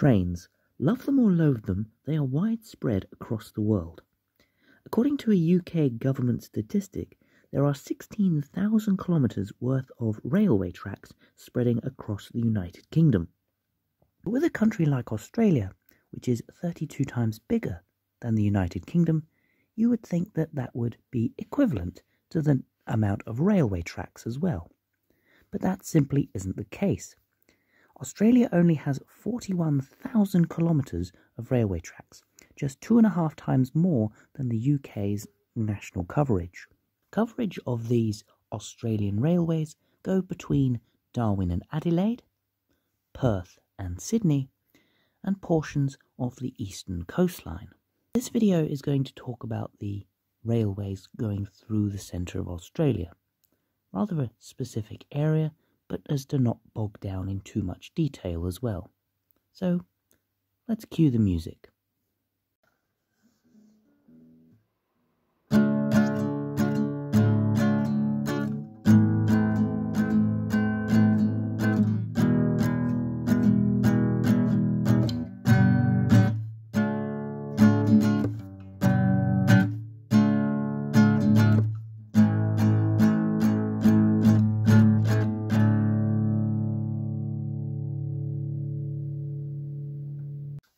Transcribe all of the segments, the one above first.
Trains, love them or loathe them, they are widespread across the world. According to a UK government statistic, there are 16,000 kilometres worth of railway tracks spreading across the United Kingdom. But with a country like Australia, which is 32 times bigger than the United Kingdom, you would think that that would be equivalent to the amount of railway tracks as well. But that simply isn't the case. Australia only has 41,000 kilometres of railway tracks, just 2.5 times more than the UK's national coverage. Coverage of these Australian railways go between Darwin and Adelaide, Perth and Sydney, and portions of the eastern coastline. This video is going to talk about the railways going through the centre of Australia. Rather a specific area, but as to not bog down in too much detail as well. So, let's cue the music.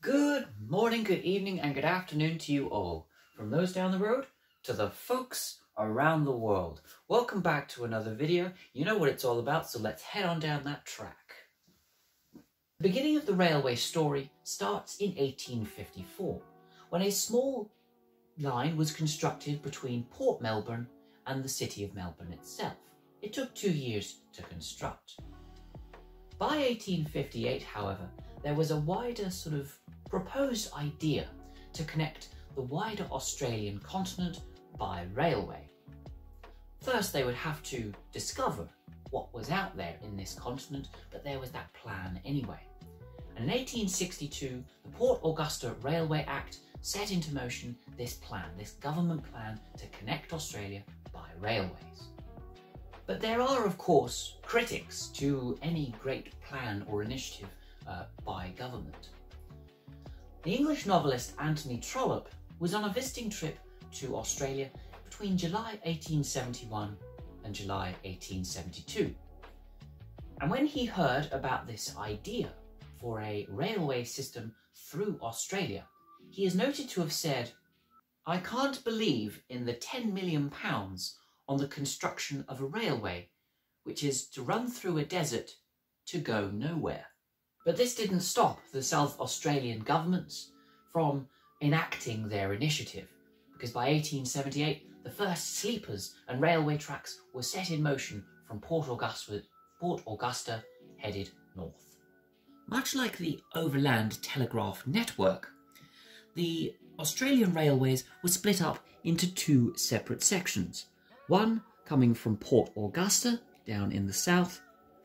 Good morning, good evening, and good afternoon to you all. From those down the road to the folks around the world. Welcome back to another video. You know what it's all about, so let's head on down that track. The beginning of the railway story starts in 1854, when a small line was constructed between Port Melbourne and the city of Melbourne itself. It took 2 years to construct. By 1858, however, there was a wider sort of proposed idea to connect the wider Australian continent by railway. First, they would have to discover what was out there in this continent, but there was that plan anyway. And in 1862, the Port Augusta Railway Act set into motion this plan, this government plan to connect Australia by railways. But there are, of course, critics to any great plan or initiative by government. The English novelist Anthony Trollope was on a visiting trip to Australia between July 1871 and July 1872. And when he heard about this idea for a railway system through Australia, he is noted to have said, "I can't believe in the £10 million on the construction of a railway, which is to run through a desert to go nowhere." But this didn't stop the South Australian governments from enacting their initiative, because by 1878 the first sleepers and railway tracks were set in motion from Port Augusta headed north. Much like the overland telegraph network, the Australian railways were split up into 2 separate sections. One coming from Port Augusta down in the south,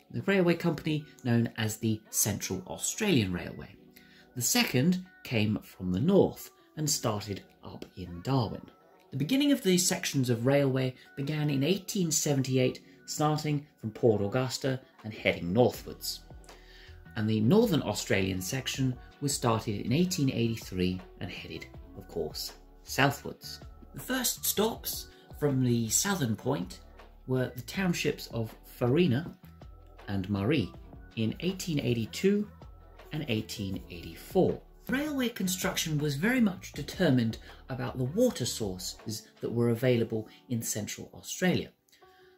the railway company known as the Central Australian Railway. The second came from the north and started up in Darwin. The beginning of these sections of railway began in 1878, starting from Port Augusta and heading northwards. And the Northern Australian section was started in 1883 and headed, of course, southwards. The first stops from the southern point were the townships of Farina and Murray in 1882 and 1884. Railway construction was very much determined about the water sources that were available in Central Australia.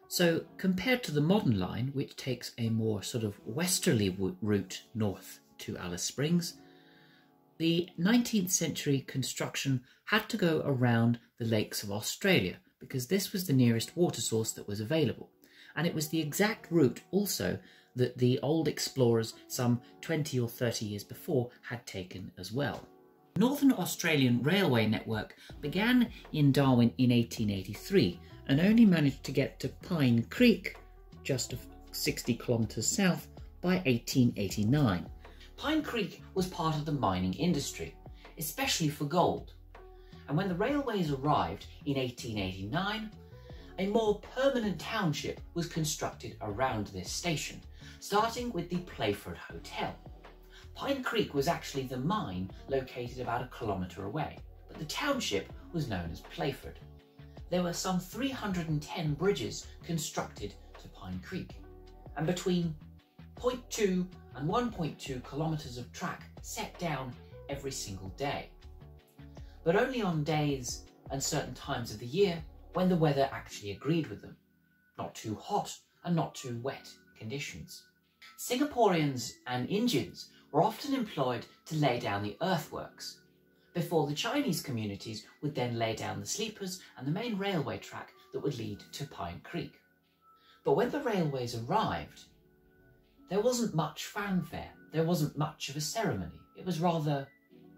So compared to the modern line, which takes a more sort of westerly route north to Alice Springs, the 19th century construction had to go around the lakes of Australia because this was the nearest water source that was available. And it was the exact route also that the old explorers some 20 or 30 years before had taken as well. The Northern Australian Railway network began in Darwin in 1883 and only managed to get to Pine Creek, just 60 kilometres south, by 1889. Pine Creek was part of the mining industry, especially for gold. And when the railways arrived in 1889, a more permanent township was constructed around this station, starting with the Playford Hotel. Pine Creek was actually the mine located about a kilometre away, but the township was known as Playford. There were some 310 bridges constructed to Pine Creek, and between 0.2 and 1.2 kilometres of track set down every single day, but only on days and certain times of the year when the weather actually agreed with them. Not too hot and not too wet conditions. Singaporeans and Indians were often employed to lay down the earthworks, before the Chinese communities would then lay down the sleepers and the main railway track that would lead to Pine Creek. But when the railways arrived, there wasn't much fanfare, there wasn't much of a ceremony. It was rather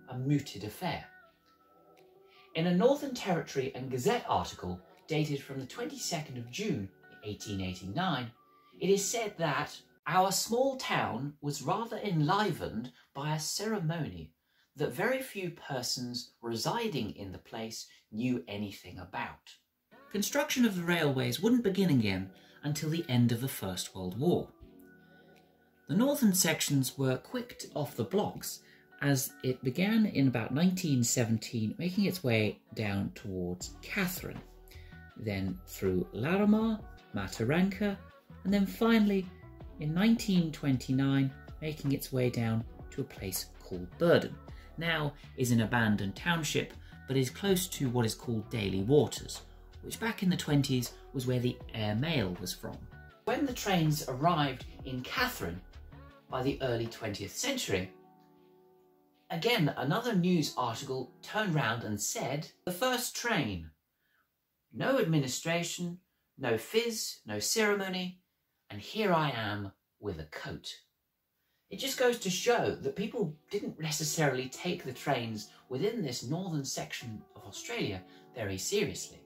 a mooted affair. In a Northern Territory and Gazette article dated from the 22nd of June 1889, it is said that our small town was rather enlivened by a ceremony that very few persons residing in the place knew anything about. Construction of the railways wouldn't begin again until the end of the First World War. The northern sections were quick off the blocks as it began in about 1917, making its way down towards Katherine, then through Larimar, Mataranka, and then finally in 1929 making its way down to a place called Burden. Now is an abandoned township, but is close to what is called Daly Waters, which back in the 20s was where the Air Mail was from. When the trains arrived in Katherine by the early 20th century, again another news article turned round and said, "The first train, no administration, no fizz, no ceremony, and here I am with a coat." It just goes to show that people didn't necessarily take the trains within this northern section of Australia very seriously,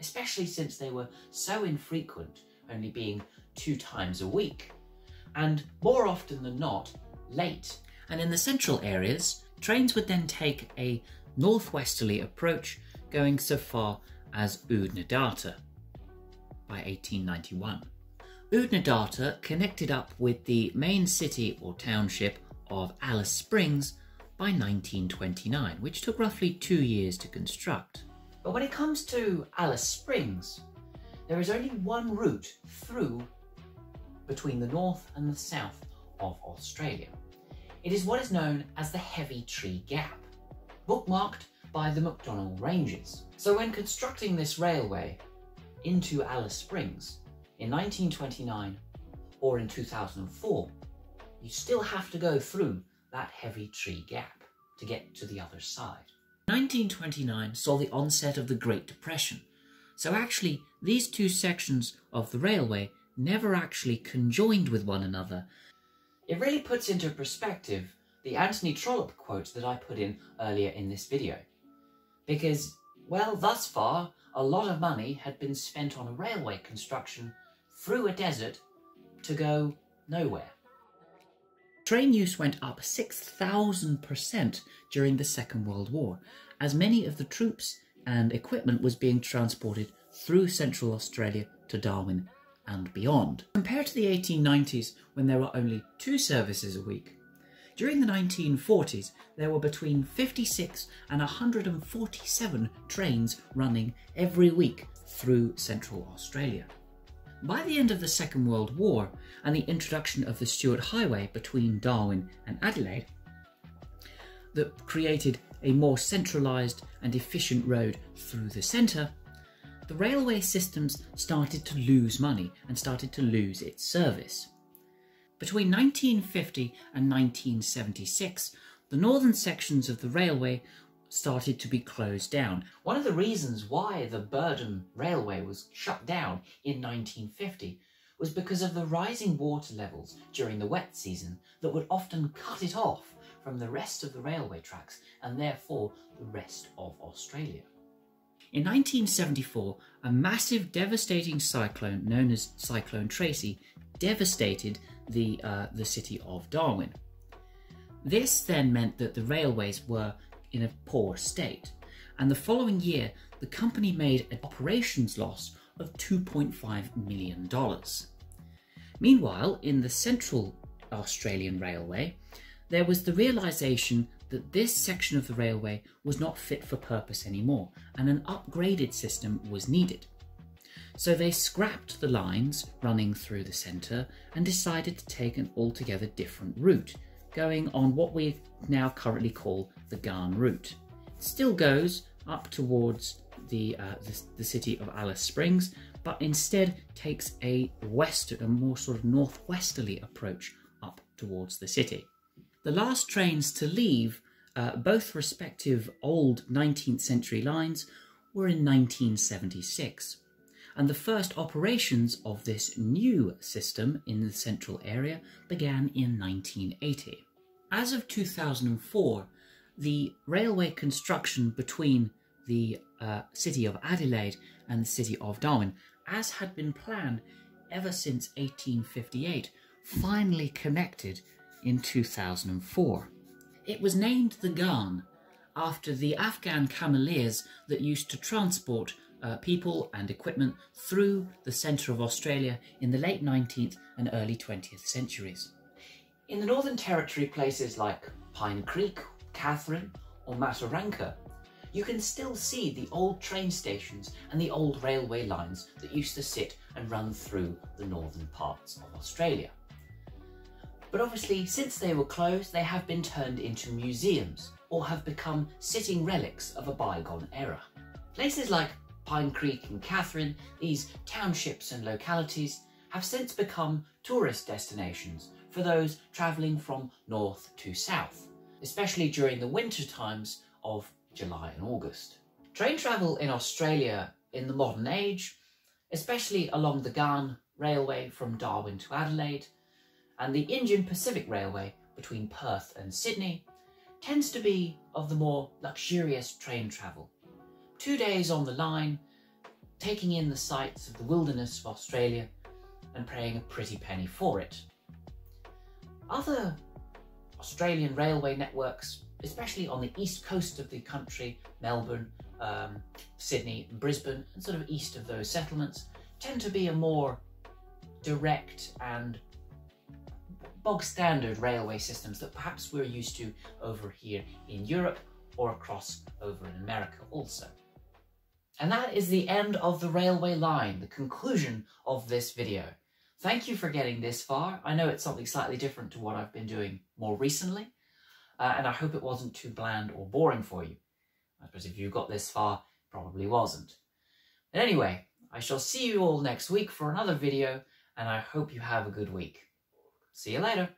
especially since they were so infrequent, only being 2 times a week, and more often than not, late. And in the central areas, trains would then take a northwesterly approach, going so far as Oodnadatta by 1891. Oodnadatta connected up with the main city or township of Alice Springs by 1929, which took roughly 2 years to construct. But when it comes to Alice Springs, there is only one route through between the north and the south of Australia. It is what is known as the Heavy Tree Gap, bookmarked by the McDonnell Ranges. So when constructing this railway into Alice Springs in 1929 or in 2004, you still have to go through that Heavy Tree Gap to get to the other side. 1929 saw the onset of the Great Depression, so actually these two sections of the railway never actually conjoined with one another. It really puts into perspective the Anthony Trollope quote that I put in earlier in this video. Because, well, thus far, a lot of money had been spent on a railway construction through a desert to go nowhere. Train use went up 6,000% during the Second World War, as many of the troops and equipment was being transported through Central Australia to Darwin and beyond. Compared to the 1890s, when there were only 2 services a week, during the 1940s there were between 56 and 147 trains running every week through Central Australia. By the end of the Second World War and the introduction of the Stuart Highway between Darwin and Adelaide, that created a more centralised and efficient road through the centre, the railway systems started to lose money and started to lose its service. Between 1950 and 1976, the northern sections of the railway started to be closed down. One of the reasons why the Burden Railway was shut down in 1950 was because of the rising water levels during the wet season that would often cut it off from the rest of the railway tracks and therefore the rest of Australia. In 1974, a massive devastating cyclone known as Cyclone Tracy devastated the city of Darwin. This then meant that the railways were in a poor state, and the following year the company made an operations loss of $2.5 million. Meanwhile, in the Central Australian Railway, there was the realisation that this section of the railway was not fit for purpose anymore, and an upgraded system was needed. So they scrapped the lines running through the centre and decided to take an altogether different route, going on what we now currently call the Ghan route. It still goes up towards the city of Alice Springs, but instead takes a more sort of northwesterly approach up towards the city. The last trains to leave both respective old 19th century lines were in 1976, and the first operations of this new system in the central area began in 1980. As of 2004, the railway construction between the city of Adelaide and the city of Darwin, as had been planned ever since 1858, finally connected in 2004. It was named the Ghan after the Afghan cameleers that used to transport people and equipment through the centre of Australia in the late 19th and early 20th centuries. In the Northern Territory, places like Pine Creek, Katherine or Mataranka, you can still see the old train stations and the old railway lines that used to sit and run through the northern parts of Australia. But obviously, since they were closed, they have been turned into museums or have become sitting relics of a bygone era. Places like Pine Creek and Katherine, these townships and localities, have since become tourist destinations for those travelling from north to south, especially during the winter times of July and August. Train travel in Australia in the modern age, especially along the Ghan Railway from Darwin to Adelaide, and the Indian Pacific Railway between Perth and Sydney, tends to be of the more luxurious train travel. 2 days on the line, taking in the sights of the wilderness of Australia and paying a pretty penny for it. Other Australian railway networks, especially on the east coast of the country, Melbourne, Sydney, Brisbane, and sort of east of those settlements, tend to be a more direct and bog standard railway systems that perhaps we're used to over here in Europe or across over in America also. And that is the end of the railway line, the conclusion of this video. Thank you for getting this far. I know it's something slightly different to what I've been doing more recently, and I hope it wasn't too bland or boring for you. I suppose if you got this far, it probably wasn't. But anyway, I shall see you all next week for another video, and I hope you have a good week. See you later.